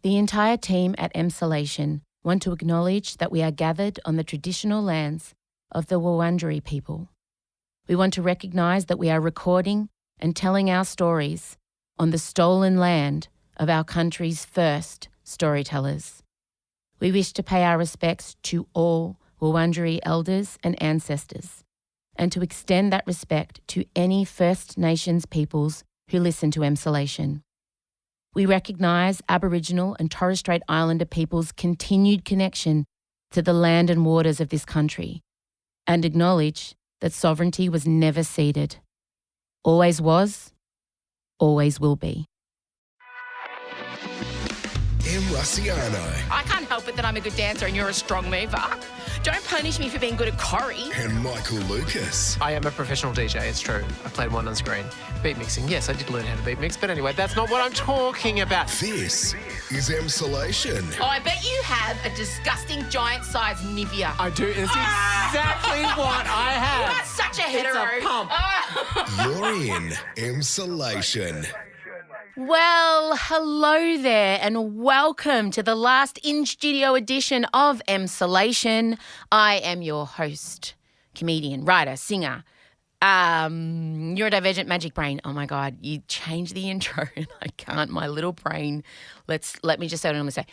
The entire team at Emsolation want to acknowledge that we are gathered on the traditional lands of the Wurundjeri people. We want to recognise that we are recording and telling our stories on the stolen land of our country's first storytellers. We wish to pay our respects to all Wurundjeri elders and ancestors, and to extend that respect to any First Nations peoples who listen to Emsolation. We recognise Aboriginal and Torres Strait Islander peoples' continued connection to the land and waters of this country, and acknowledge that sovereignty was never ceded. Always was, always will be. I can't help it that I'm a good dancer and you're a strong mover. Don't punish me for being good at choreo. And Michael Lucas. I am a professional DJ, it's true. I played one on screen. Beat mixing, yes, I did learn how to beat mix, but anyway, that's not what I'm talking about. This is Emsolation. Oh, I bet you have a disgusting giant-sized Nivea. I do, it's exactly what I have. You are such a hetero. It's a pump. You're in Emsolation. Well, hello there and welcome to the last in-studio edition of Emsolation. I am your host, comedian, writer, singer, neurodivergent magic brain. Oh my God, you changed the intro and I can't, my little brain. Let me just say what I'm going to say.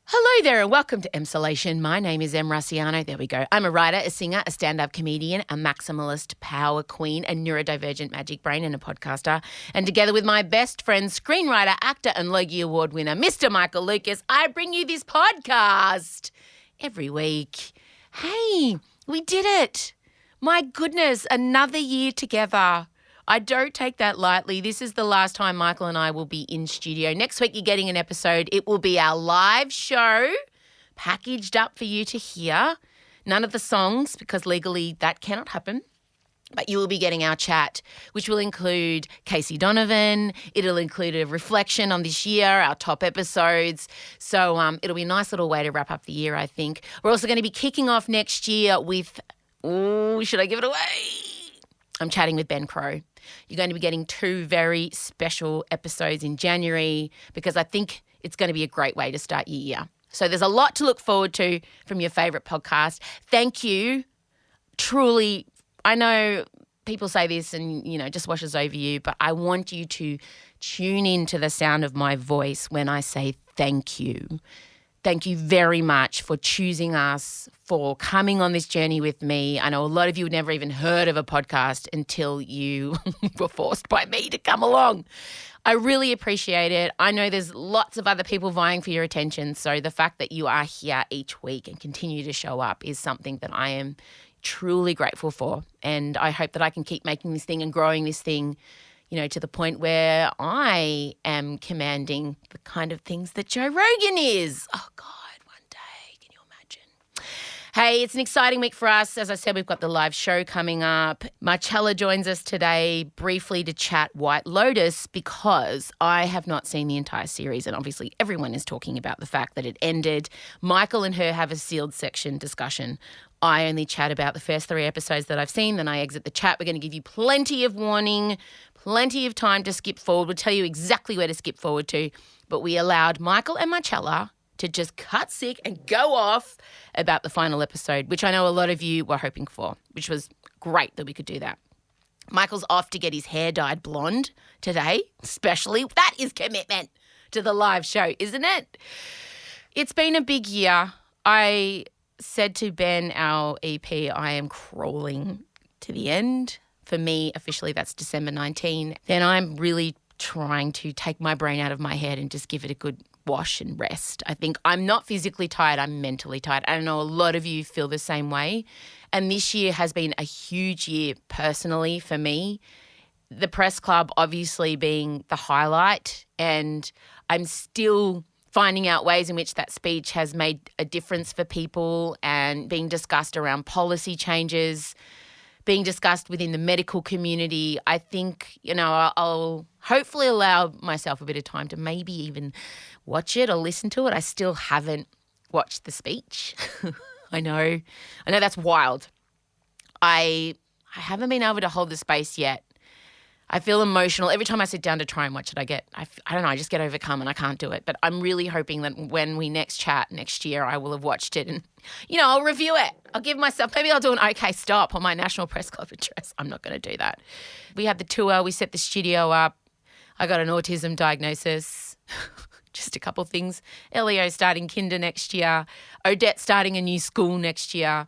Hello there and welcome to Emsolation. My name is Em Rusciano. There we go. I'm a writer, a singer, a stand-up comedian, a maximalist power queen, a neurodivergent magic brain and a podcaster. And together with my best friend, screenwriter, actor and Logie Award winner, Mr. Michael Lucas, I bring you this podcast every week. Hey, we did it. My goodness, another year together. I don't take that lightly. This is the last time Michael and I will be in studio. Next week, you're getting an episode. It will be our live show packaged up for you to hear. None of the songs, because legally that cannot happen. But you will be getting our chat, which will include Casey Donovan. It'll include a reflection on this year, our top episodes. So it'll be a nice little way to wrap up the year, I think. We're also going to be kicking off next year with, should I give it away? I'm chatting with Ben Crow. You're going to be getting 2 very special episodes in January because I think it's going to be a great way to start your year. So there's a lot to look forward to from your favourite podcast. Thank you. Truly, I know people say this and, just washes over you, but I want you to tune into the sound of my voice when I say thank you. Thank you very much for choosing us, for coming on this journey with me. I know a lot of you had never even heard of a podcast until you were forced by me to come along. I really appreciate it. I know there's lots of other people vying for your attention, so the fact that you are here each week and continue to show up is something that I am truly grateful for, and I hope that I can keep making this thing and growing this thing to the point where I am commanding the kind of things that Joe Rogan is. Oh, God, one day. Can you imagine? Hey, it's an exciting week for us. As I said, we've got the live show coming up. Chella joins us today briefly to chat White Lotus because I have not seen the entire series, and obviously everyone is talking about the fact that it ended. Michael and her have a sealed section discussion. I only chat about the first 3 episodes that I've seen, then I exit the chat. We're going to give you plenty of warning, plenty of time to skip forward. We'll tell you exactly where to skip forward to, but we allowed Michael and Chella to just cut sick and go off about the final episode, which I know a lot of you were hoping for, which was great that we could do that. Michael's off to get his hair dyed blonde today, especially. That is commitment to the live show, isn't it? It's been a big year. I said to Ben, our EP, I am crawling to the end. For me, officially, that's December 19. Then I'm really trying to take my brain out of my head and just give it a good wash and rest. I think I'm not physically tired, I'm mentally tired. I know a lot of you feel the same way. And this year has been a huge year personally for me. The press club obviously being the highlight, and I'm still finding out ways in which that speech has made a difference for people and being discussed around policy changes, being discussed within the medical community. I think, I'll hopefully allow myself a bit of time to maybe even watch it or listen to it. I still haven't watched the speech. I know that's wild. I haven't been able to hold the space yet. I feel emotional. Every time I sit down to try and watch it, I don't know, I just get overcome and I can't do it. But I'm really hoping that when we next chat next year, I will have watched it and, I'll review it. I'll give myself, maybe I'll do an okay stop on my National Press Club address. I'm not going to do that. We had the tour. We set the studio up. I got an autism diagnosis. Just a couple things. Elio starting kinder next year. Odette starting a new school next year.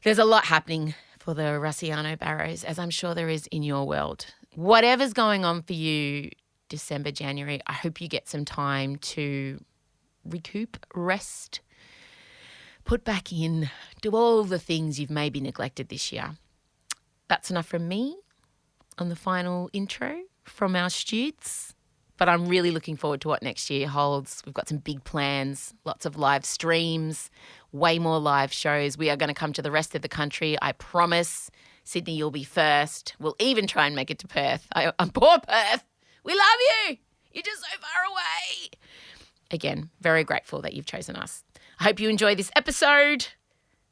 There's a lot happening for the Russiano Barrows, as I'm sure there is in your world. Whatever's going on for you December, January, I hope you get some time to recoup, rest, put back in, do all the things you've maybe neglected this year. That's enough from me on the final intro from our studs. But I'm really looking forward to what next year holds. We've got some big plans, lots of live streams, way more live shows. We are going to come to the rest of the country, I promise. Sydney, you'll be first. We'll even try and make it to Perth. I'm poor Perth. We love you. You're just so far away. Again, very grateful that you've chosen us. I hope you enjoy this episode.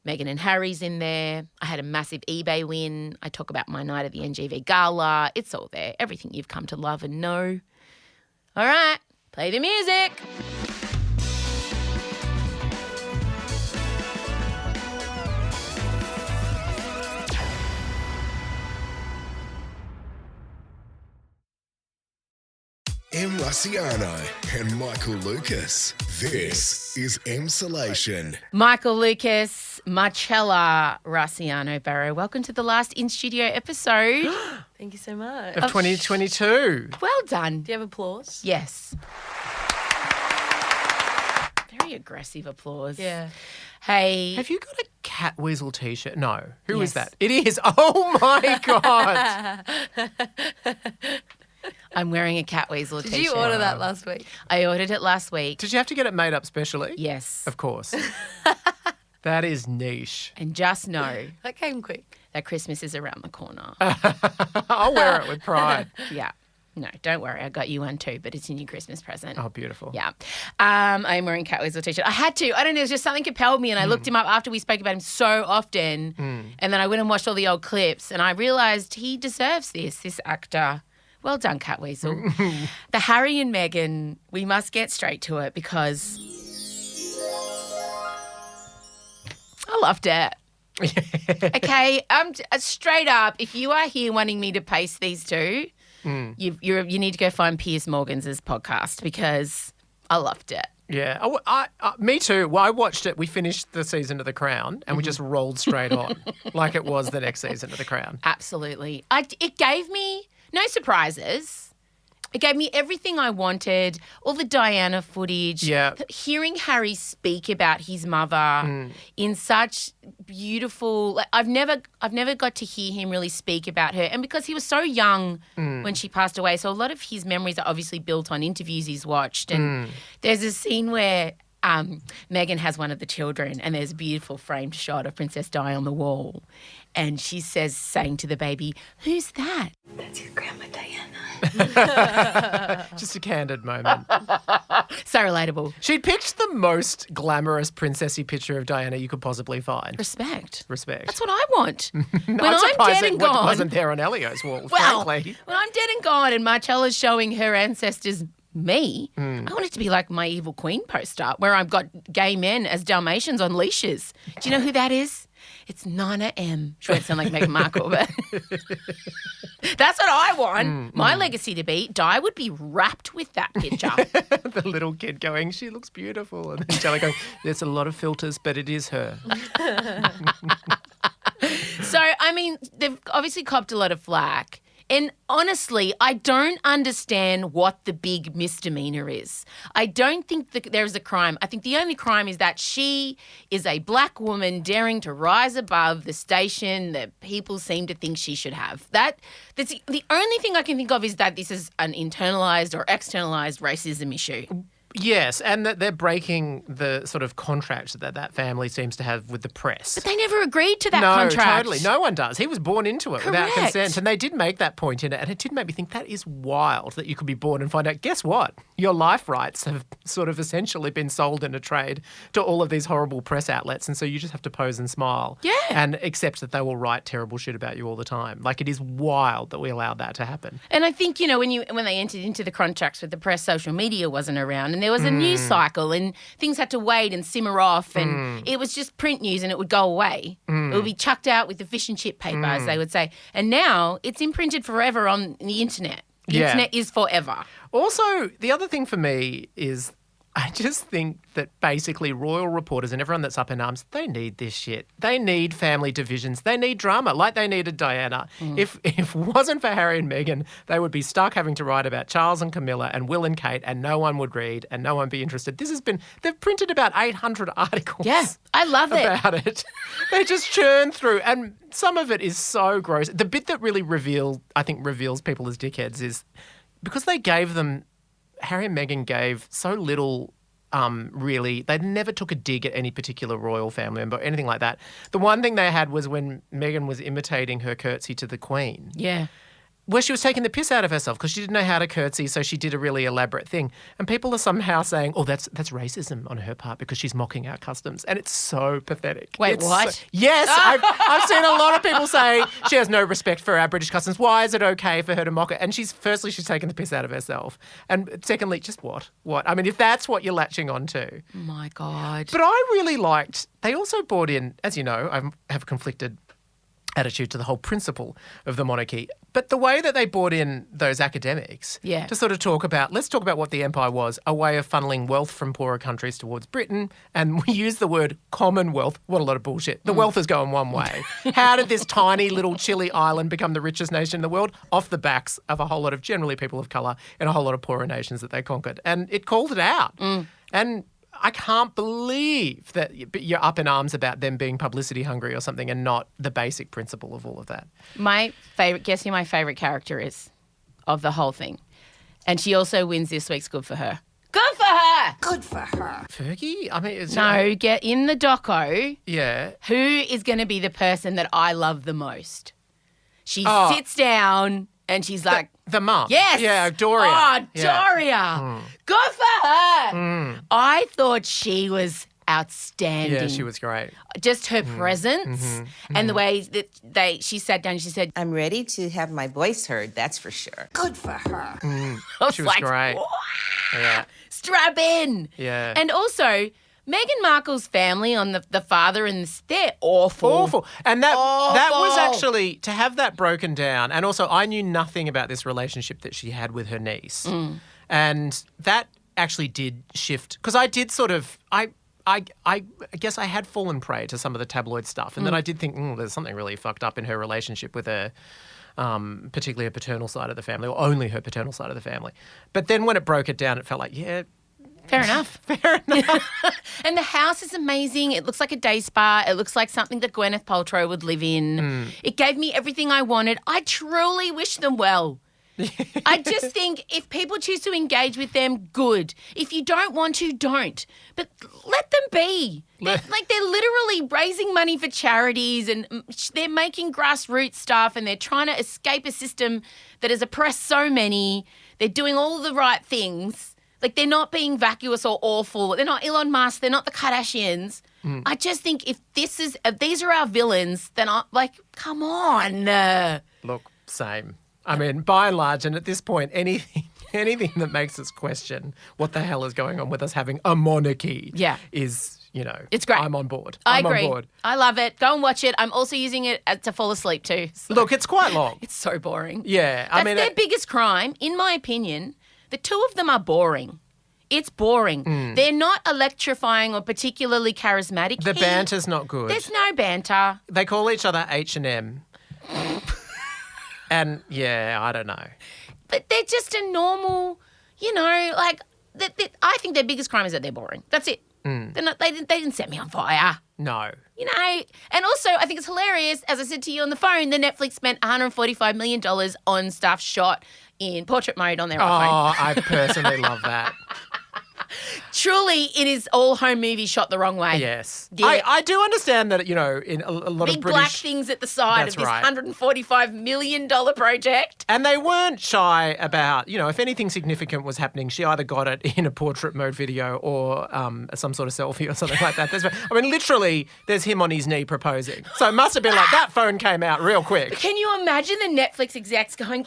Meghan and Harry's in there. I had a massive eBay win. I talk about my night at the NGV Gala. It's all there. Everything you've come to love and know. All right, play the music. M. Russiano and Michael Lucas. This is Emsolation. Michael Lucas, Marcella Russiano Barrow. Welcome to the last in-studio episode. Thank you so much. Of 2022. Well done. Do you have applause? Yes. Very aggressive applause. Yeah. Hey. Have you got a cat weasel t-shirt? No. Who is Yes. that? It is. Oh, my God. I'm wearing a cat weasel Did t-shirt. you order that last week? I ordered it last week. Did you have to get it made up specially? Yes. Of course. That is niche. And just know That came quick. that Christmas is around the corner. I'll wear it with pride. Yeah. No, don't worry. I got you one too, but it's in your Christmas present. Oh, beautiful. Yeah. I'm wearing Cat Weasel t-shirt. I had to. I don't know. It was just something compelled me and I looked him up after we spoke about him so often. And then I went and watched all the old clips and I realised he deserves this actor. Well done, Cat Weasel. The Harry and Meghan, we must get straight to it because I loved it. Okay, straight up, if you are here wanting me to paste these two, you need to go find Piers Morgan's podcast because I loved it. Yeah. Me too. Well, I watched it. We finished the season of The Crown and we just rolled straight on like it was the next season of The Crown. Absolutely. It gave me no surprises. It gave me everything I wanted, all the Diana footage. Yeah. Hearing Harry speak about his mother in such beautiful I've never got to hear him really speak about her. And because he was so young when she passed away, so a lot of his memories are obviously built on interviews he's watched. And there's a scene where Meghan has one of the children and there's a beautiful framed shot of Princess Di on the wall. And she says, saying to the baby, "Who's that?" That's your grandma Diana. Just a candid moment. So relatable. She picked the most glamorous princessy picture of Diana you could possibly find. Respect. Respect. That's what I want. When I'm I'm surprised dead and it gone. wasn't there on Elio's wall, Well, frankly. when I'm dead and gone and Marcella's showing her ancestors me, I want it to be like my Evil Queen poster where I've got gay men as Dalmatians on leashes. Do you know who that is? It's Nana M. She won't sound like Meghan Markle, but that's what I want. My legacy to be. Di would be wrapped with that picture. The little kid going, "She looks beautiful." And then Chella going, "There's a lot of filters, but it is her." So, I mean, they've obviously copped a lot of flack. And honestly, I don't understand what the big misdemeanor is. I don't think that there is a crime. I think the only crime is that she is a black woman daring to rise above the station that people seem to think she should have. That's the only thing I can think of is that this is an internalized or externalized racism issue. Yes, and that they're breaking the sort of contract that family seems to have with the press. But they never agreed to that No, contract. totally. No one does. He was born into it without Correct. consent. And they did make that point in it. And it did make me think that is wild that you could be born and find out, guess what? Your life rights have sort of essentially been sold in a trade to all of these horrible press outlets. And so you just have to pose and smile. Yeah. And accept that they will write terrible shit about you all the time. Like, it is wild that we allowed that to happen. And I think, when they entered into the contracts with the press, social media wasn't around and there was a news cycle and things had to wait and simmer off and it was just print news and it would go away. It would be chucked out with the fish and chip paper, as they would say. And now it's imprinted forever on the internet. The internet is forever. Also, the other thing for me is I just think that basically royal reporters and everyone that's up in arms, they need this shit. They need family divisions. They need drama like they needed Diana. If it wasn't for Harry and Meghan, they would be stuck having to write about Charles and Camilla and Will and Kate and no one would read and no one would be interested. They've printed about 800 articles. Yeah, I love it. About it. They just churn through and some of it is so gross. The bit that really reveals people as dickheads is because they gave them Harry and Meghan gave so little, really. They never took a dig at any particular royal family member or anything like that. The one thing they had was when Meghan was imitating her curtsy to the Queen. Yeah. Where she was taking the piss out of herself because she didn't know how to curtsy, so she did a really elaborate thing. And people are somehow saying, oh, that's racism on her part because she's mocking our customs. And it's so pathetic. Wait, It's what? Yes, I've seen a lot of people say she has no respect for our British customs. Why is it okay for her to mock it? And she's taking the piss out of herself. And secondly, just what? What? I mean, if that's what you're latching on to. Oh my God. But I really liked, they also brought in, as you know, I have conflicted attitude to the whole principle of the monarchy. But the way that they brought in those academics to sort of let's talk about what the empire was, a way of funneling wealth from poorer countries towards Britain. And we use the word commonwealth. What a lot of bullshit. The wealth is going one way. How did this tiny little Chile island become the richest nation in the world? Off the backs of a whole lot of generally people of colour in a whole lot of poorer nations that they conquered. And it called it out. And I can't believe that you're up in arms about them being publicity hungry or something and not the basic principle of all of that. Guess who my favourite character is of the whole thing? And she also wins this week's Good for Her. Good for her! Good for her. Fergie? I mean, No, get in the doco. Yeah. Who is going to be the person that I love the most? She Oh. sits down and she's like, The mum. yes. Yeah, Doria. Oh, Yeah. Doria. Good for her. I thought she was outstanding. Yeah, she was great. Just her presence and the way that she sat down and she said, I'm ready to have my voice heard, that's for sure. Good for her. I was She was like, great. "Wow, Yeah. strap in. Yeah. And also, Meghan Markle's family on the father and they're awful. Awful. And that was Awful. actually, to have that broken down, and also I knew nothing about this relationship that she had with her niece. And that actually did shift, because I did sort of, I guess I had fallen prey to some of the tabloid stuff, and then I did think, there's something really fucked up in her relationship with her, particularly her paternal side of the family, or only her paternal side of the family. But then when it broke it down, it felt like, yeah, Fair enough. fair enough. And the house is amazing. It looks like a day spa. It looks like something that Gwyneth Paltrow would live in. It gave me everything I wanted. I truly wish them well. I just think if people choose to engage with them, good. If you don't want to, don't. But let them be. They're literally raising money for charities and they're making grassroots stuff and they're trying to escape a system that has oppressed so many. They're doing all the right things. Like, they're not being vacuous or awful. They're not Elon Musk. They're not the Kardashians. I just think if these are our villains, then come on. Look, same. I mean, by and large, and at this point, anything that makes us question what the hell is going on with us having a monarchy is, It's great. I'm on board. I I'm agree. on board. I love it. Go and watch it. I'm also using it to fall asleep too. So Look, it's quite long. it's so boring. Yeah. That's their biggest crime, in my opinion. The two of them are boring. It's boring. They're not electrifying or particularly charismatic. The banter's not good. There's no banter. They call each other H&M. And, yeah, I don't know. But they're just a normal, I think their biggest crime is that they're boring. That's it. They're not, they didn't set me on fire. No. And also I think it's hilarious, as I said to you on the phone, that Netflix spent $145 million on stuff shot in portrait mode on their iPhone. Oh, I personally love that. Truly, it is all home movies shot the wrong way. Yes. Yeah. I do understand that, in a lot Big of British... black things at the side That's of this right. $145 million project. And they weren't shy about, if anything significant was happening, she either got it in a portrait mode video or some sort of selfie or something like that. Literally, there's him on his knee proposing. So it must have been like that phone came out real quick. Can you imagine the Netflix execs going,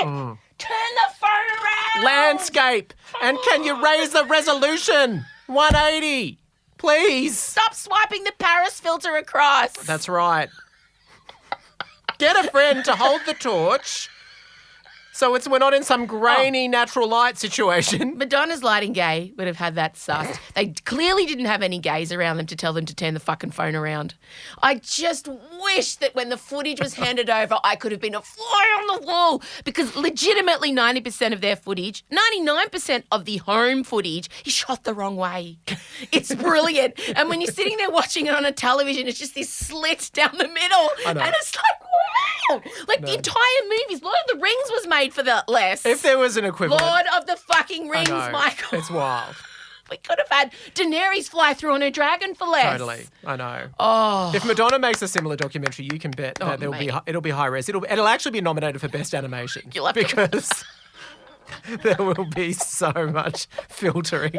turn the phone around? Landscape. And can you raise the resolution? 180. Please. Stop swiping the Paris filter across. That's right. Get a friend to hold the torch so we're not in some grainy natural light situation. Madonna's lighting gay would have had that sussed. They clearly didn't have any gays around them to tell them to turn the fucking phone around. I just wish that when the footage was handed over, I could have been a fly on the wall because legitimately 90% of their footage, 99% of the home footage is shot the wrong way. It's brilliant. And when you're sitting there watching it on a television, it's just this slit down the middle. I know. And it's like, wow. Like the entire movies, Lord of the Rings was made for that less. If there was an equivalent. Lord of the fucking Rings, I know. Michael. It's wild. We could have had Daenerys fly through on a dragon for less. Totally. I know. Oh. If Madonna makes a similar documentary, you can bet that it'll be high res. It'll actually be nominated for Best Animation. You'll have because there will be so much filtering.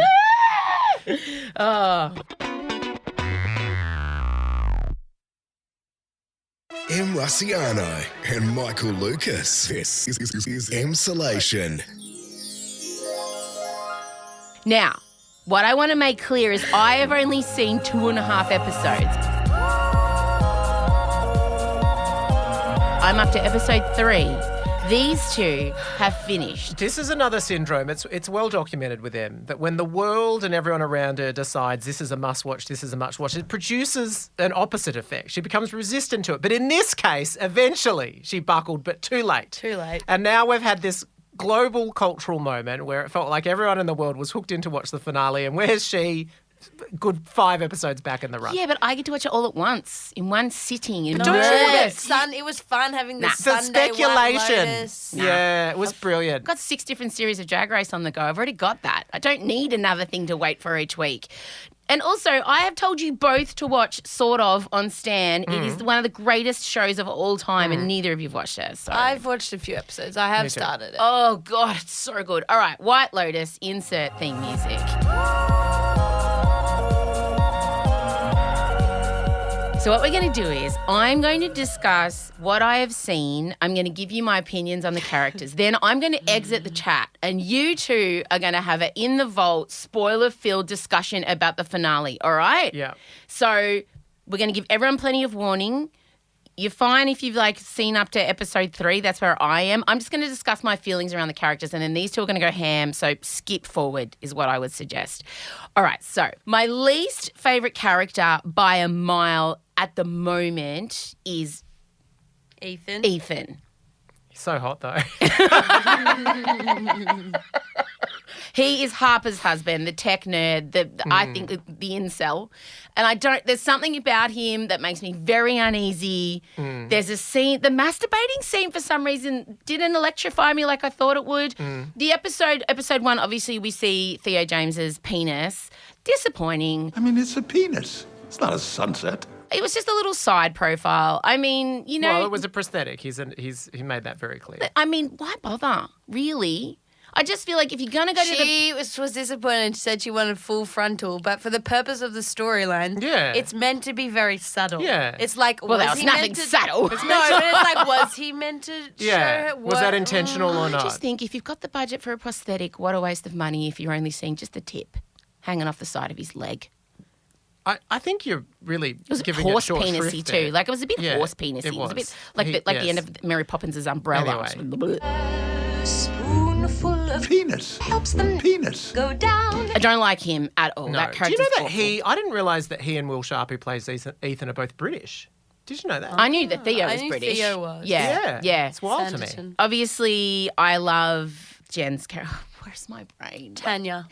M. Russiano and Michael Lucas. This is Emsolation. Now, what I want to make clear is I have only seen 2.5 episodes. I'm up to episode 3. These two have finished. This is another syndrome. It's well documented with them that when the world and everyone around her decides this is a must-watch, this is a must-watch, it produces an opposite effect. She becomes resistant to it. But in this case, eventually she buckled, but too late. Too late. And now we've had this global cultural moment where it felt like everyone in the world was hooked in to watch the finale. And where's she? Good 5 episodes back in the run. Yeah, but I get to watch it all at once, in one sitting. In don't you It was fun having the The Sunday White speculation. Lotus. Yeah, it was brilliant. I've got 6 different series of Drag Race on the go. I've already got that. I don't need another thing to wait for each week. And also, I have told you both to watch Sort of on Stan. It is one of the greatest shows of all time, and neither of you have watched it. So. I've watched a few episodes. I have started it. Oh, God, it's so good. All right, White Lotus, insert theme music. So what we're going to do is I'm going to discuss what I have seen. I'm going to give you my opinions on the characters. Then I'm going to exit the chat and you two are going to have an in the vault, spoiler-filled discussion about the finale, all right? Yeah. So we're going to give everyone plenty of warning. You're fine if you've seen up to episode 3. That's where I am. I'm just going to discuss my feelings around the characters and then these two are going to go ham. So skip forward is what I would suggest. All right. So my least favourite character by a mile at the moment is Ethan. He's so hot though. He is Harper's husband, the tech nerd, I think the incel. And there's something about him that makes me very uneasy. There's a scene, the masturbating scene for some reason didn't electrify me like I thought it would. The episode 1, obviously we see Theo James's penis. Disappointing. I mean, it's a penis. It's not a sunset. It was just a little side profile. I mean, Well, it was a prosthetic. He made that very clear. I mean, why bother? Really? I just feel like if you're going to go to the... She was disappointed and said she wanted full frontal, but for the purpose of the storyline, it's meant to be very subtle. Yeah. It's like, well, there was nothing subtle. No, but it's like, was he meant to show her? Was that intentional or not? I just think if you've got the budget for a prosthetic, what a waste of money if you're only seeing just the tip hanging off the side of his leg. I think you're really It was giving horse it short penisy shrift too. there. Like it was a bit horse penisy. It was a bit like the end of Mary Poppins' umbrella. Anyway. Spoonful of Penis. helps them Penis. go down. I don't like him at all. No. That Do you character's know that awful. I didn't realise that he and Will Sharp, who plays Ethan, are both British. Did you know that? I knew that Theo I was knew British. Theo was. Yeah. It's wild to Sanderson. me. Obviously, I love Jen's character. Where's my brain? Tanya.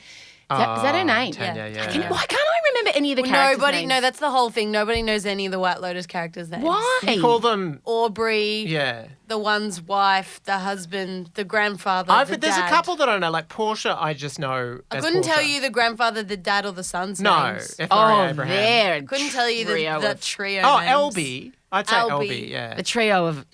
Is that her name? Tanya, yeah. Why can't I remember any of the characters' names? No, that's the whole thing. Nobody knows any of the White Lotus characters' names. Why? You call them... Aubrey. Yeah. the one's wife, the husband, the grandfather, the There's dad. a couple that I don't know, like Portia. I just know. I as couldn't tell Portia. you the grandfather, the dad, or the son's No, names. F.R.A. Abraham. there. Couldn't tell you the trio Oh, names. Elby. I'd say Elby. Elby. Yeah. The trio of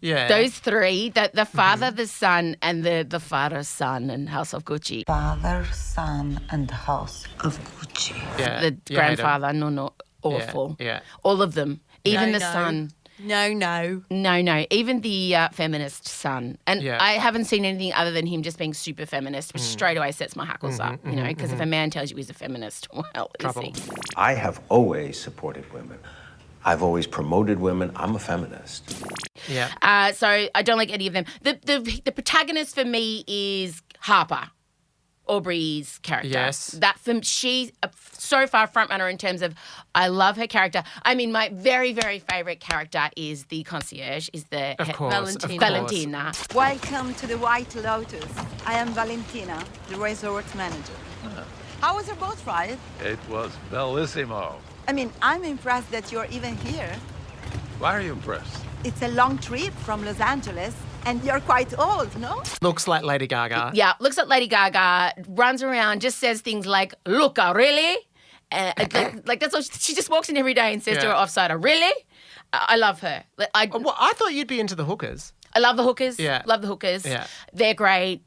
Yeah. those three, the father, the son, and the father's son and House of Gucci. Father, son, and House of Gucci. Yeah. The grandfather, no, awful. Yeah. All of them. Even the No. son. No. Even the feminist son. And I haven't seen anything other than him just being super feminist, which straight away sets my hackles up, you know, because if a man tells you he's a feminist, well, is he? I have always supported women. I've always promoted women. I'm a feminist. Yeah. So I don't like any of them. The protagonist for me is Harper, Aubrey's character. Yes. She's so far front runner in terms of I love her character. I mean, my very, very favourite character is the concierge, is the Of course. Valentina. Welcome to the White Lotus. I am Valentina, the resort manager. How was your boat ride? It was bellissimo. I mean, I'm impressed that you're even here. Why are you impressed? It's a long trip from Los Angeles, and you're quite old, no? Looks like Lady Gaga. Yeah, looks at Lady Gaga, runs around, just says things like, "Looker, really?" Like that's all. She just walks in every day and says to her offsider, "Really?" I love her. I thought you'd be into the hookers. I love the hookers. Yeah. Love the hookers. Yeah. They're great.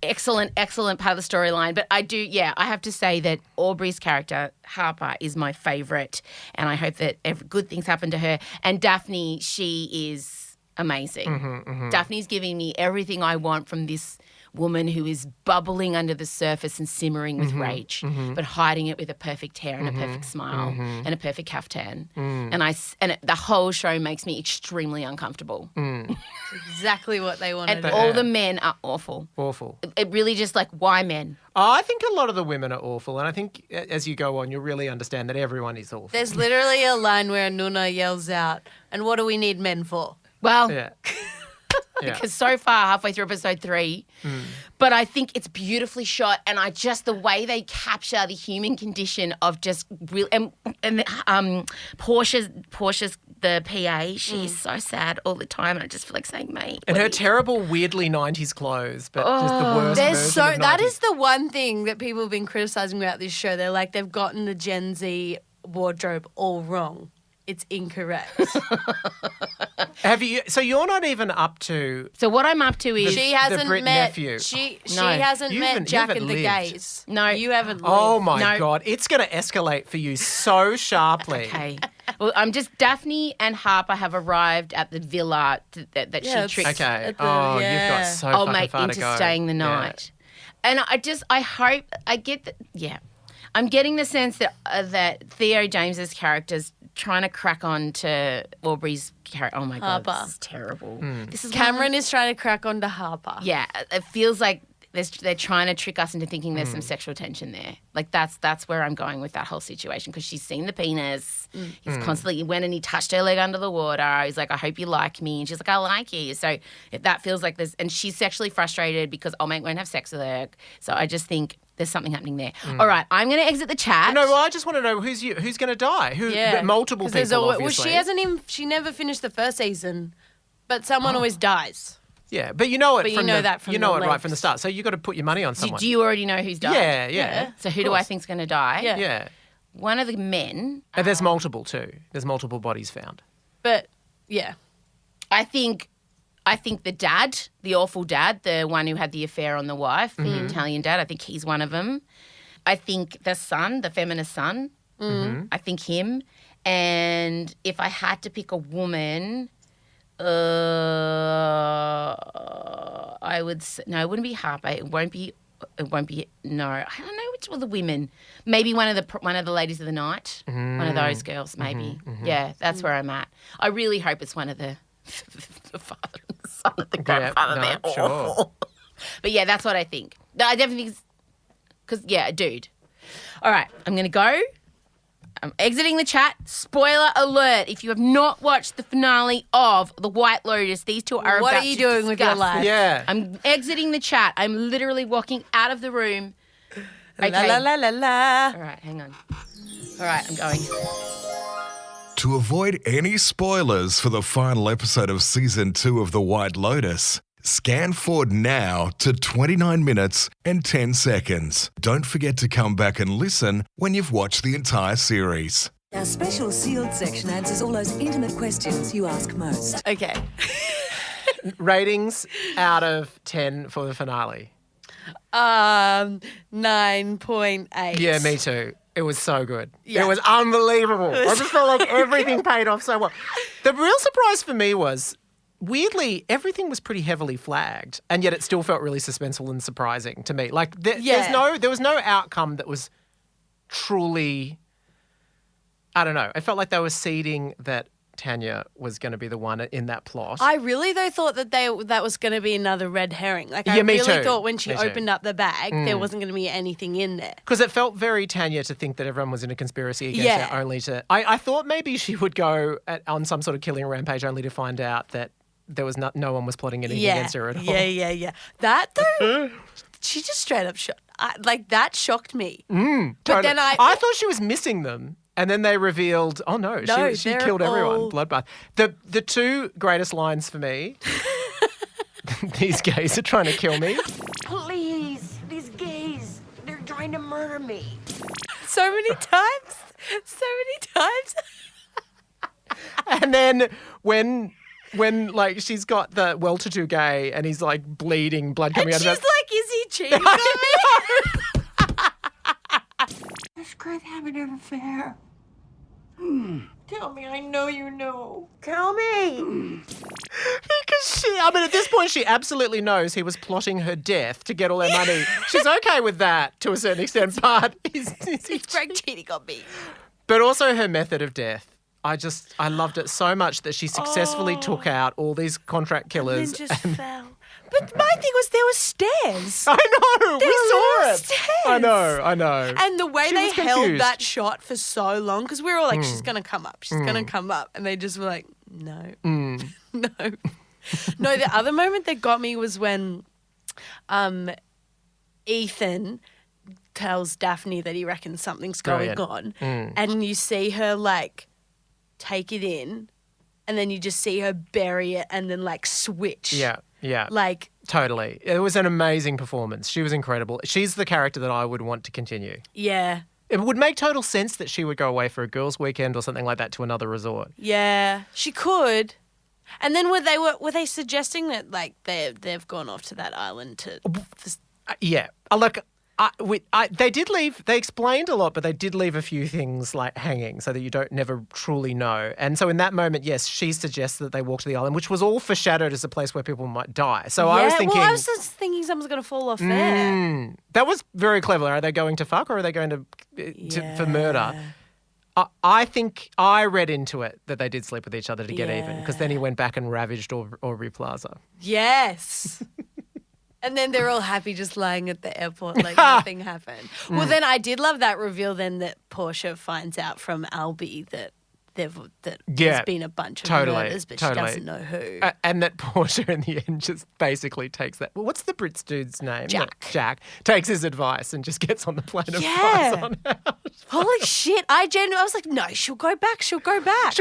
Excellent part of the storyline. But I have to say that Aubrey's character, Harper, is my favourite. And I hope that good things happen to her. And Daphne, she is amazing. Daphne's giving me everything I want from this woman who is bubbling under the surface and simmering with rage, but hiding it with a perfect hair and a perfect smile and a perfect caftan. And the whole show makes me extremely uncomfortable. Exactly what they wanted. And all the men are awful. Awful. It really just like, why men? Oh, I think a lot of the women are awful. And I think as you go on, you'll really understand that everyone is awful. There's literally a line where Nuna yells out, "And what do we need men for?" Well, Yeah. because so far, halfway through episode 3, but I think it's beautifully shot, and the way they capture the human condition of just real and Portia's the PA. She's so sad all the time, and I just feel like saying, mate. And her terrible, weirdly 90s clothes, but just the worst version of that 90s. is the one thing that people have been criticizing about this show. They're like, they've gotten the Gen Z wardrobe all wrong. It's incorrect. Have you? So you're not even up to. So what I'm up to is She hasn't the Brit met. nephew. She No. hasn't You met haven't- Jack you and the haven't lived. gays. No. You haven't. Lived. Oh my No. God! It's going to escalate for you so sharply. Okay. Well, Daphne and Harper have arrived at the villa that Yeah, she tricks. Okay. At the- Oh, you've yeah. got so Oh, fucking mate, far to into go. staying the Yeah. night. And I hope, I get that, I'm getting the sense that Theo James's character's trying to crack on to Aubrey's character. Oh my God, Harper. this is terrible. Hmm. This is Cameron is trying to crack on to Harper. Yeah, it feels like they're trying to trick us into thinking there's some sexual tension there. Like that's where I'm going with that whole situation, because she's seen the penis. He's constantly, he went and he touched her leg under the water. He's like, I hope you like me. And she's like, I like you. So that feels like this. And she's sexually frustrated because old mate won't have sex with her. So I just think there's something happening there. All right, I'm going to exit the chat. No, well, I just want to know who's going to die. Multiple 'Cause there's people, Well, obviously. she never finished the first season, but someone always dies. Yeah, but you know it But you from know the, that from you the know it right leaks. from the start. So you got to put your money on Do, someone. do you already know who's died? Yeah. So who do I think's going to die? Yeah. Yeah. One of the men. And there's multiple too. There's multiple bodies found. But yeah, I think the dad, the awful dad, the one who had the affair on the wife, the Italian dad, I think he's one of them. I think the son, the feminist son, I think him. And if I had to pick a woman, I would say, no, it wouldn't be Harper. It won't be. No, I don't know which of the women. Maybe one of the ladies of the night. One of those girls, maybe. Yeah, that's where I'm at. I really hope it's one of the father and the son of the grandfather. no, They're sure. awful. But yeah, that's what I think. I definitely think, because a dude. All right, I'm gonna go. I'm exiting the chat. Spoiler alert. If you have not watched the finale of The White Lotus, these two are what about are you to doing with your discuss. life? Yeah. I'm exiting the chat. I'm literally walking out of the room. Okay. La la la la la. All right, hang on. All right, I'm going. To avoid any spoilers for the final episode of Season 2 of The White Lotus, scan forward now to 29 minutes and 10 seconds. Don't forget to come back and listen when you've watched the entire series. Our special sealed section answers all those intimate questions you ask most. Okay. Ratings out of 10 for the finale. 9.8. Yeah, me too. It was so good. Yeah. It was unbelievable. I just felt like everything paid off so well. The real surprise for me was, weirdly, everything was pretty heavily flagged, and yet it still felt really suspenseful and surprising to me. Like, there was no outcome that was truly, I don't know. I felt like they were seeding that Tanya was going to be the one in that plot. I really, though, thought that that was going to be another red herring. Like, I me really too. thought when she Me too. opened up the bag, there wasn't going to be anything in there. Because it felt very Tanya to think that everyone was in a conspiracy against her, only to... I thought maybe she would go on some sort of killing rampage only to find out that there was no one was plotting anything against her at all. Yeah. That, though, she just straight up that shocked me. But Totally. then I thought she was missing them. And then they revealed, oh no, she killed everyone. Bloodbath. The two greatest lines for me, these gays are trying to kill me. Please, these gays, they're trying to murder me. So many times. And then when like she's got the well-to-do gay and he's like bleeding, blood coming out of his... she's like, is he cheating on me? Is Chris having an affair? Tell me, I know you know. Tell me. Because at this point, she absolutely knows he was plotting her death to get all her money. She's okay with that to a certain extent, but It's Greg cheating on me. But also her method of death. I loved it so much that she successfully took out all these contract killers. And then just fell. But my thing was there were stairs. I know. We saw it. Stairs. I know. And the way She they was held confused. that shot for so long, because we were all like, she's going to come up. She's going to come up. And they just were like, no. No. No, the other moment that got me was when Ethan tells Daphne that he reckons something's going on. And you see her like take it in and then you just see her bury it and then like switch. Yeah. Like, totally. It was an amazing performance. She was incredible. She's the character that I would want to continue. yeah. It would make total sense that she would go away for a girls' weekend or something like that to another resort. Yeah. She could. And then were they suggesting that like they've gone off to that island to Yeah. Look, they did leave. They explained a lot, but they did leave a few things like hanging, so that you don't never truly know. And so in that moment, yes, she suggests that they walk to the island, which was all foreshadowed as a place where people might die. So I was thinking, I was just thinking someone's going to fall off there. That was very clever. Are they going to fuck or are they going to for murder? I think I read into it that they did sleep with each other to get even, because then he went back and ravaged Aubrey Plaza. Yes. And then they're all happy just lying at the airport like nothing happened. Well, then I did love that reveal then that Portia finds out from Albie that there's been a bunch of murders, but she doesn't know who. And that Portia in the end just basically takes that. Well, what's the Brits dude's name? Jack takes his advice and just gets on the plane and Yeah. flies on out. Holy shit. I was like, no, she'll go back. She'll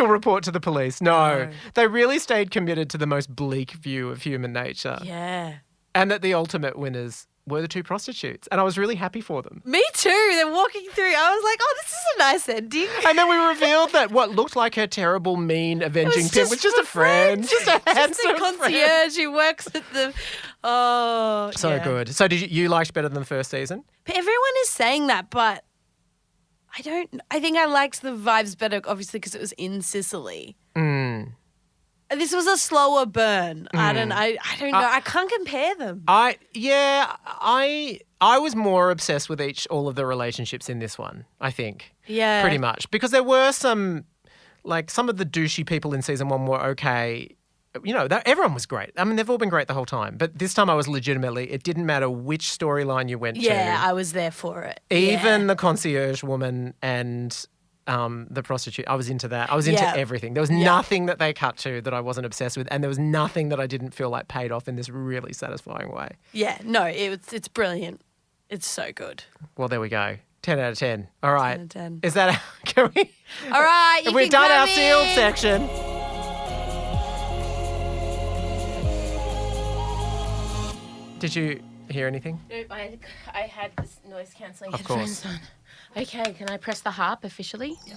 report to the police. No. They really stayed committed to the most bleak view of human nature. Yeah. And that the ultimate winners were the two prostitutes. And I was really happy for them. Me too. They're walking through. I was like, oh, this is a nice ending. And then we revealed that what looked like her terrible, mean, avenging pimp was just a friend. Just a handsome concierge friend. who works at the... Oh, So yeah. good. So did you liked better than the first season? But everyone is saying that, but I think I liked the vibes better, obviously, because it was in Sicily. This was a slower burn. I don't know. I I can't compare them. I was more obsessed with all of the relationships in this one, I think. Yeah. Pretty much. Because there were some of the douchey people in season one were okay. You know, everyone was great. I mean, they've all been great the whole time. But this time I was legitimately, it didn't matter which storyline you went to. Yeah, I was there for it. Even the concierge woman and the prostitute. I was into that. I was into everything. There was nothing that they cut to that I wasn't obsessed with, and there was nothing that I didn't feel like paid off in this really satisfying way. Yeah, no, it's brilliant. It's so good. Well, there we go. 10 out of 10. All right. 10 out of 10. Is that Shall we? All right, you We've can done come our sealed in. section. Did you hear anything? Nope, I had this noise cancelling Of headphones course. on. Okay, can I press the harp officially? Yep.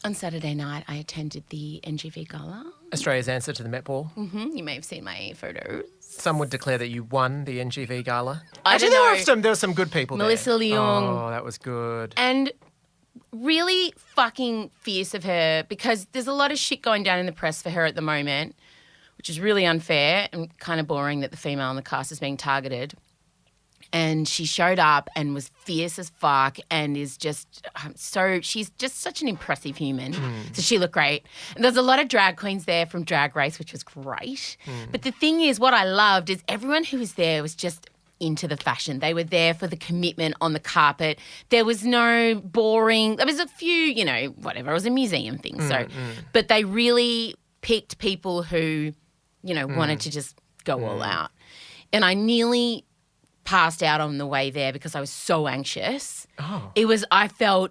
On Saturday night, I attended the NGV Gala. Australia's answer to the Met Ball. You may have seen my photos. Some would declare that you won the NGV Gala. I Actually, don't know. there were some good people Melissa there. Leong. Oh, that was good. And really fucking fierce of her because there's a lot of shit going down in the press for her at the moment, which is really unfair and kind of boring that the female in the cast is being targeted. And she showed up and was fierce as fuck and is just she's just such an impressive human. So she looked great. And there's a lot of drag queens there from Drag Race, which was great. But the thing is, what I loved is everyone who was there was just into the fashion. They were there for the commitment on the carpet. There was no boring, there was a few, whatever, it was a museum thing. But they really picked people who, wanted to just go all out. And I nearly passed out on the way there because I was so anxious. Oh.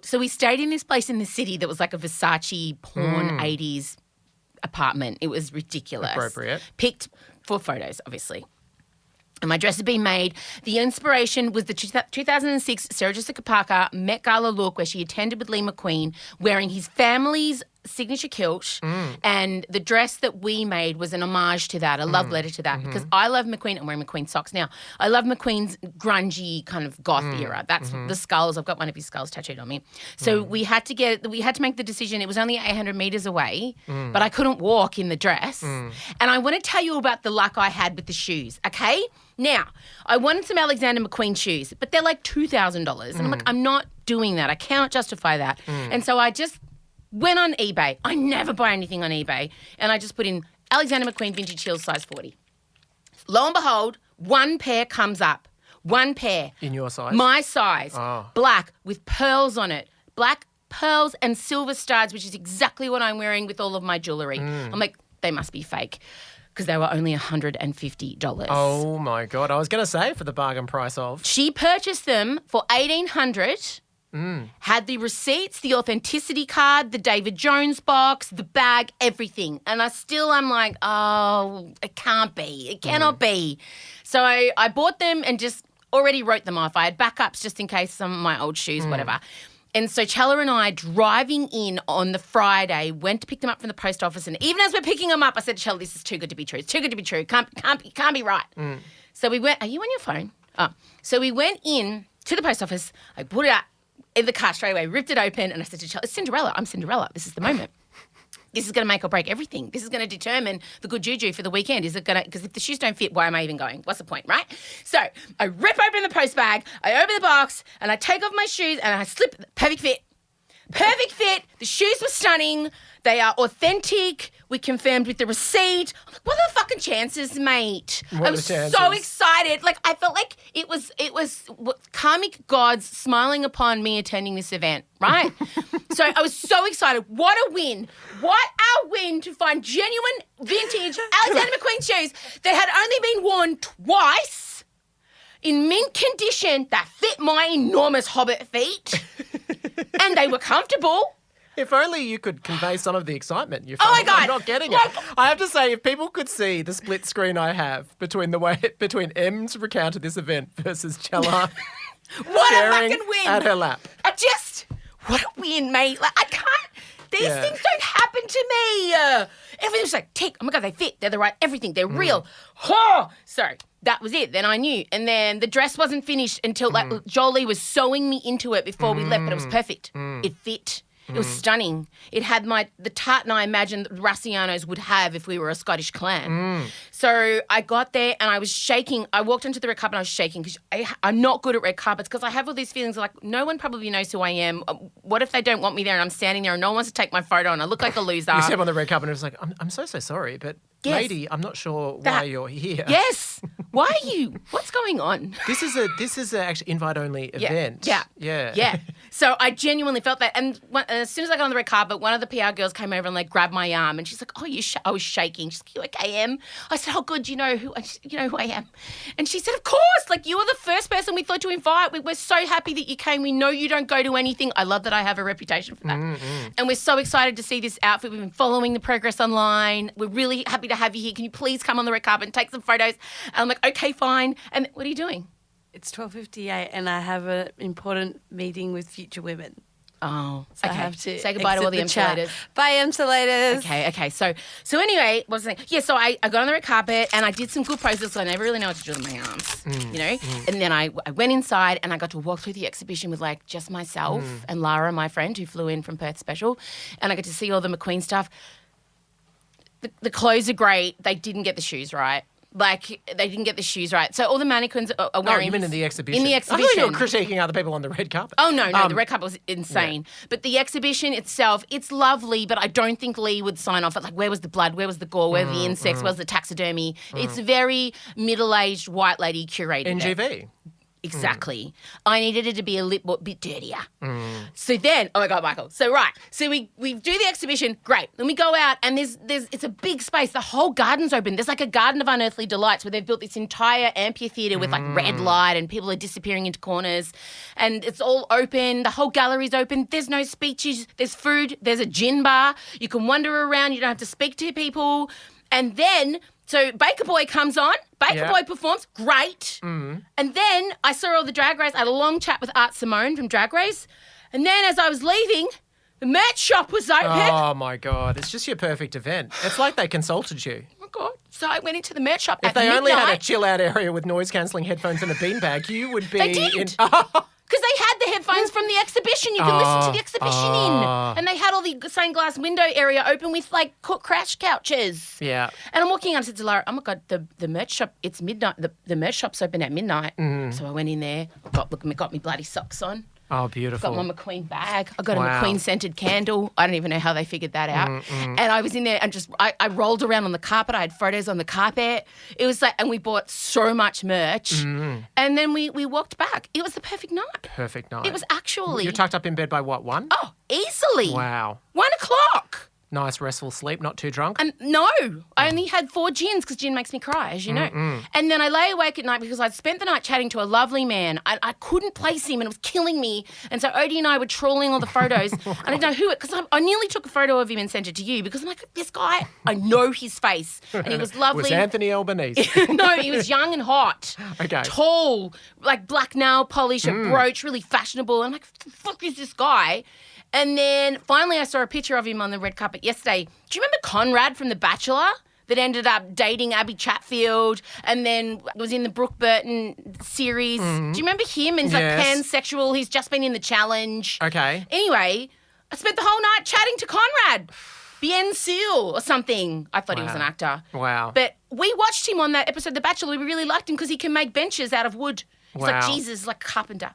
So we stayed in this place in the city that was like a Versace porn 80s apartment. It was ridiculous. Appropriate. Picked for photos, obviously. And my dress had been made. The inspiration was the 2006 Sarah Jessica Parker Met Gala look where she attended with Lee McQueen wearing his family's signature kilt. And the dress that we made was an homage to that, a love letter to that, because I love McQueen. I'm wearing McQueen socks now. I love McQueen's grungy kind of goth era. That's the skulls. I've got one of his skulls tattooed on me. So we had to make the decision. It was only 800 meters away, but I couldn't walk in the dress. And I want to tell you about the luck I had with the shoes, okay? Now, I wanted some Alexander McQueen shoes, but they're like $2,000. And I'm like, I'm not doing that. I cannot justify that. And so I just went on eBay. I never buy anything on eBay. And I just put in Alexander McQueen vintage heels size 40. Lo and behold, one pair comes up. One pair. In your size? My size. Oh. Black with pearls on it. Black pearls and silver studs, which is exactly what I'm wearing with all of my jewellery. I'm like, they must be fake. Because they were only $150. Oh, my God. I was going to say for the bargain price of. She purchased them for $1,800, had the receipts, the authenticity card, the David Jones box, the bag, everything. And I'm like, oh, it can't be. It cannot be. So I bought them and just already wrote them off. I had backups just in case some of my old shoes, whatever. And so Chella and I, driving in on the Friday, went to pick them up from the post office. And even as we're picking them up, I said to Chella, this is too good to be true. It's too good to be true. Can't be right. So we went, are you on your phone? Oh. So we went in to the post office. I put it out in the car straight away, ripped it open. And I said to Chella, it's Cinderella. I'm Cinderella. This is the moment. This is going to make or break everything. This is going to determine the good juju for the weekend. Is it going to, because if the shoes don't fit, why am I even going? What's the point, right? So I rip open the post bag, I open the box, and I take off my shoes and I slip, perfect fit. Perfect fit. The shoes were stunning. They are authentic. We confirmed with the receipt. I'm like, what are the fucking chances, mate? I was so excited. Like, I felt like it was karmic gods smiling upon me attending this event, right? So I was so excited. What a win. What a win to find genuine vintage Alexander McQueen shoes that had only been worn twice in mint condition that fit my enormous hobbit feet. And they were comfortable. If only you could convey some of the excitement you Oh my felt. God. I'm not getting it. I have to say, if people could see the split screen I have between Em's recount of this event versus Chella what a staring fucking win. at her lap. What a win, mate. Like, I can't, these things don't happen to me. Everything's like, tick, oh my God, they fit. They're the right, everything. They're real. Oh, sorry. That was it. Then I knew. And then the dress wasn't finished until Jolie was sewing me into it before we left, but it was perfect. It fit. It was stunning. It had the tartan I imagined the Rassianos would have if we were a Scottish clan. So I got there and I was shaking. I walked into the red carpet and I was shaking because I'm not good at red carpets because I have all these feelings like no one probably knows who I am. What if they don't want me there and I'm standing there and no one wants to take my photo and I look like a loser? You step on the red carpet and it was like, I'm so sorry, but Yes. Lady, I'm not sure why you're here. Yes. Why are you? What's going on? This is a actually invite-only event. Yeah. So I genuinely felt that. And as soon as I got on the red carpet, one of the PR girls came over and like grabbed my arm, and she's like, "Oh, I was shaking." She's like, "You okay, Em?" I said, "Oh, good. You know who I am?" And she said, "Of course. Like you were the first person we thought to invite. We're so happy that you came. We know you don't go to anything. I love that I have a reputation for that. And we're so excited to see this outfit. We've been following the progress online. We're really happy to have you here. Can you please come on the red carpet and take some photos?" And I'm like, "Okay, fine." And what are you doing? It's 12:58 and I have an important meeting with future women. Oh, so okay. I have to say goodbye to all the insulators. Bye, insulators. Okay. So anyway, what was I saying? Yeah, so I got on the red carpet and I did some good poses, so I never really know what to do with my arms, you know? And then I went inside and I got to walk through the exhibition with like just myself and Lara, my friend, who flew in from Perth Special. And I got to see all the McQueen stuff. The clothes are great. They didn't get the shoes right. Like, they didn't get the shoes right. So all the mannequins are wearing... Oh, you mean in the exhibition? In the exhibition. I thought you were critiquing other people on the red carpet. Oh, no, the red carpet was insane. Yeah. But the exhibition itself, it's lovely, but I don't think Lee would sign off. Like, where was the blood? Where was the gore? Where were the insects? Where was the taxidermy? It's very middle-aged white lady curated. NGV. Exactly. I needed it to be a bit dirtier. So then, oh my God, Michael. So we do the exhibition, great. Then we go out and it's a big space. The whole garden's open. There's like a garden of unearthly delights where they've built this entire amphitheatre with like red light and people are disappearing into corners and it's all open. The whole gallery's open. There's no speeches. There's food. There's a gin bar. You can wander around. You don't have to speak to people. And then... So Baker Boy comes on. Baker Boy performs. Great. And then I saw all the Drag Race. I had a long chat with Art Simone from Drag Race. And then as I was leaving, the merch shop was open. Oh, my God. It's just your perfect event. It's like they consulted you. Oh, my God. So I went into the merch shop If at they midnight. only had a chill-out area with noise-cancelling headphones and a beanbag, you would be... They did. Because they had the headphones from the exhibition. You can listen to the exhibition in. And they had all the stained glass window area open with like crash couches. Yeah. And I'm walking out and said to Lara, "Oh my God, the merch shop, it's midnight. The merch shop's open at midnight." So I went in there, got me bloody socks on. Oh, beautiful. Got my McQueen bag. I got a McQueen scented candle. I don't even know how they figured that out. And I was in there and just, I rolled around on the carpet. I had photos on the carpet. It was like, and we bought so much merch. And then we walked back. It was the perfect night. Perfect night. It was actually. You're tucked up in bed by what, 1? Oh, easily. Wow. 1 o'clock. Nice restful sleep, not too drunk? No, I only had 4 gins because gin makes me cry, as you know. And then I lay awake at night because I'd spent the night chatting to a lovely man. I couldn't place him and it was killing me. And so Odie and I were trawling all the photos. I didn't know who it, because I nearly took a photo of him and sent it to you because I'm like, this guy, I know his face. And he was lovely. Was Anthony Albanese? No, he was young and hot. Okay. Tall, like black nail polish, a brooch, really fashionable. And I'm like, what the fuck is this guy? And then finally I saw a picture of him on the red carpet yesterday. Do you remember Conrad from The Bachelor that ended up dating Abby Chatfield and then was in the Brooke Burton series? Do you remember him? And he's like pansexual. He's just been in The Challenge. Okay. Anyway, I spent the whole night chatting to Conrad. Bien Seal or something. I thought he was an actor. Wow. But we watched him on that episode of The Bachelor. We really liked him because he can make benches out of wood. He's like Jesus, like a carpenter.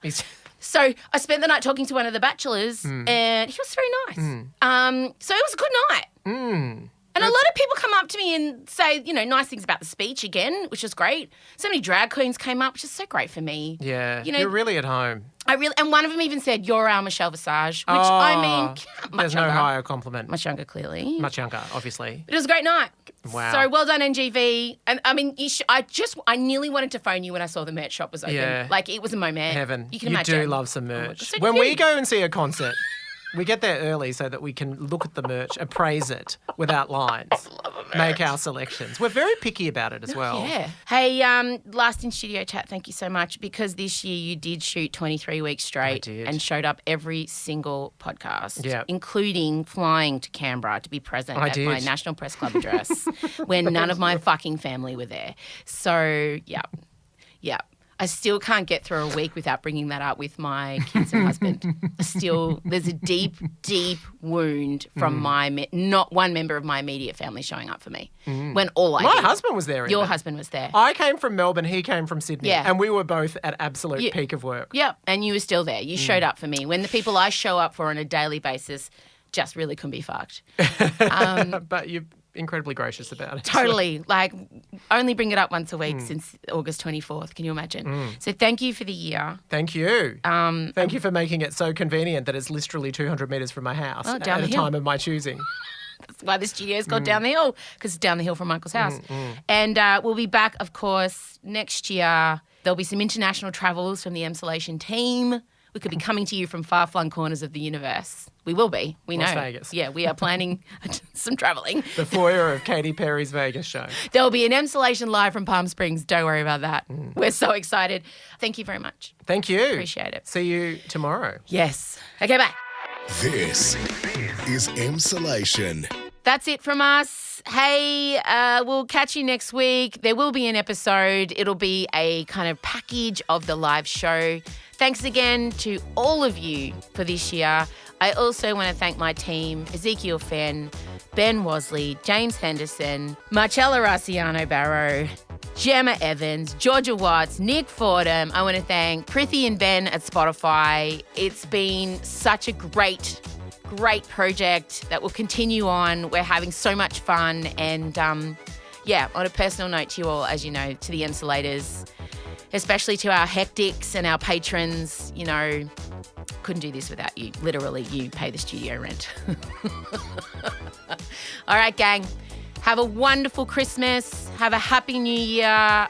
So I spent the night talking to one of the bachelors and he was very nice. So it was a good night. And a lot of people come up to me and say, you know, nice things about the speech again, which is great. So many drag queens came up, which is so great for me. Yeah, you know, you're really at home. And one of them even said, "You're our Michelle Visage," which I mean, there's no higher compliment. Much younger, clearly. Much younger, obviously. But it was a great night. Wow. So well done, NGV. And I mean, I nearly wanted to phone you when I saw the merch shop was open. Yeah. Like it was a moment. Heaven. You can imagine. You do love some merch. So when we go and see a concert, we get there early so that we can look at the merch, appraise it without lines, make our selections. We're very picky about it as well. Yeah. Hey, last in studio chat, thank you so much because this year you did shoot 23 weeks straight and showed up every single podcast, including flying to Canberra to be present at my National Press Club address when none of my fucking family were there. So, yeah. I still can't get through a week without bringing that up with my kids and husband. There's a deep, deep wound from not one member of my immediate family showing up for me when all I My did. husband was there. Your husband was there. I came from Melbourne, he came from Sydney. Yeah. And we were both at absolute peak of work. Yep, and you were still there. You showed up for me when the people I show up for on a daily basis just really couldn't be fucked. But you incredibly gracious about it. Totally. Like, only bring it up once a week since August 24th. Can you imagine? So thank you for the year. Thank you. Thank you for making it so convenient that it's literally 200 metres from my house Oh, down at the a hill. time of my choosing. That's why the studio's called Down the Hill, because it's down the hill from Michael's house. And we'll be back, of course, next year. There'll be some international travels from the Emsolation team. We could be coming to you from far-flung corners of the universe. We will be. We know. Las Vegas. Yeah, we are planning some travelling. The foyer of Katy Perry's Vegas show. There will be an Emsolation live from Palm Springs. Don't worry about that. We're so excited. Thank you very much. Thank you. Appreciate it. See you tomorrow. Yes. Okay, bye. This is Emsolation. That's it from us. Hey, we'll catch you next week. There will be an episode. It'll be a kind of package of the live show. Thanks again to all of you for this year. I also want to thank my team, Ezekiel Fenn, Ben Wasley, James Henderson, Marcella Raciano Barrow, Gemma Evans, Georgia Watts, Nick Fordham. I want to thank Prithi and Ben at Spotify. It's been such a great project that will continue on. We're having so much fun. And on a personal note to you all, as you know, to the Emsolators, especially to our hectics and our patrons, couldn't do this without you. Literally, you pay the studio rent. All right, gang. Have a wonderful Christmas. Have a happy New Year.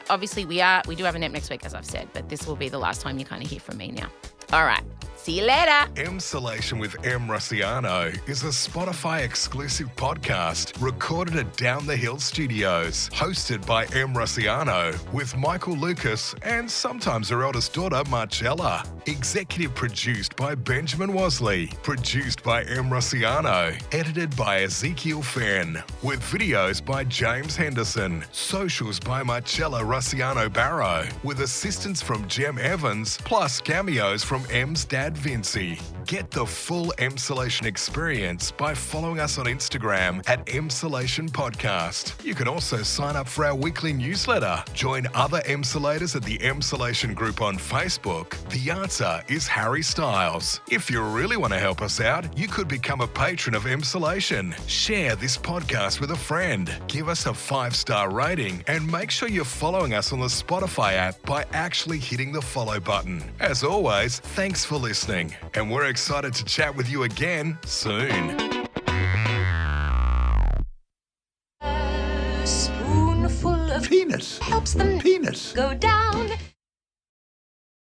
Obviously, we do have an ep next week, as I've said, but this will be the last time you kind of hear from me now. All right. See you later. Emsolation with M. Rossiano is a Spotify exclusive podcast recorded at Down the Hill Studios, hosted by M. Rossiano with Michael Lucas and sometimes her eldest daughter, Marcella. Executive produced by Benjamin Wasley. Produced by M. Rossiano. Edited by Ezekiel Fenn. With videos by James Henderson. Socials by Marcella Rossiano Barrow. With assistance from Gem Evans, plus cameos from M's dad Vincy. Get the full Emsolation experience by following us on Instagram at Emsolation Podcast. You can also sign up for our weekly newsletter. Join other Emsolators at the Emsolation group on Facebook. The answer is Harry Styles. If you really want to help us out, you could become a patron of Emsolation. Share this podcast with a friend. Give us a 5-star rating and make sure you're following us on the Spotify app by actually hitting the follow button. As always, thanks for listening, and we're excited to chat with you again soon. A spoonful of Penis. helps them Penis. go down.